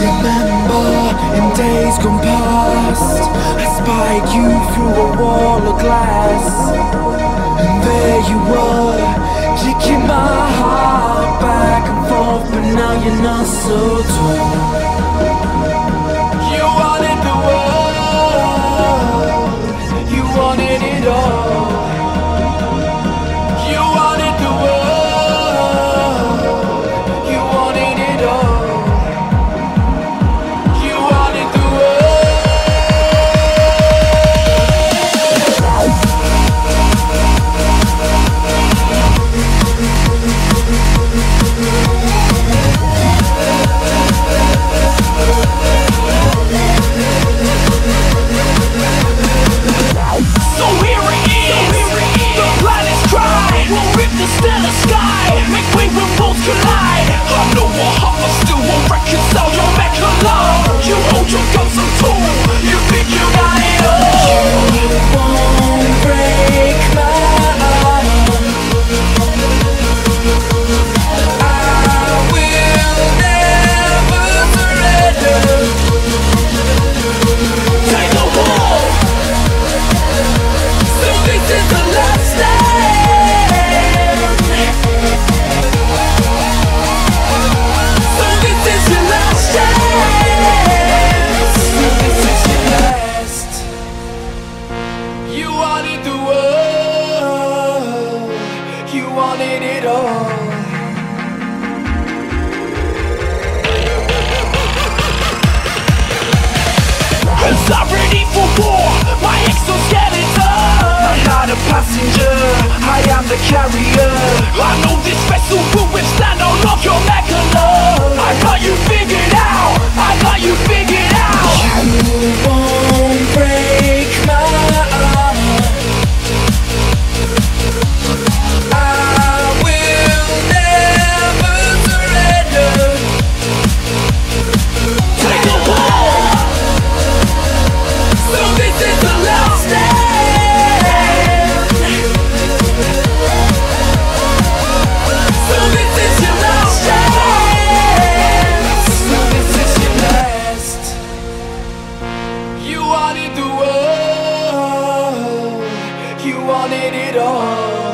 Remember in days gone past, I spied you through a wall of glass, and there you were, kicking my heart back and forth, but now you're not so tall. You wanted the world, you wanted it all. You wanted the world, you wanted it all. You wanted the So here it is, the planet's dry. We'll rip the stellar sky, make way when worlds collide. I know our hearts still won't reconcile your mecha love. You hold your guns and tool, you think you got it all. You won't break my heart. I will never surrender. Take the wall. So this is the last stand. So this is your last chance. So this is your last. You wanted the world, you wanted it all. Cause I'm ready for war, my exoskeleton. I'm not a passenger, I am the carrier. I know this vessel will withstand all of your mecha love. I got you figured out, I got you figured out. You won't break my heart. I will never surrender. Take the wall. So this is the last stand. So this is your last chance. So this is your last. You wanted the world, you wanted it all.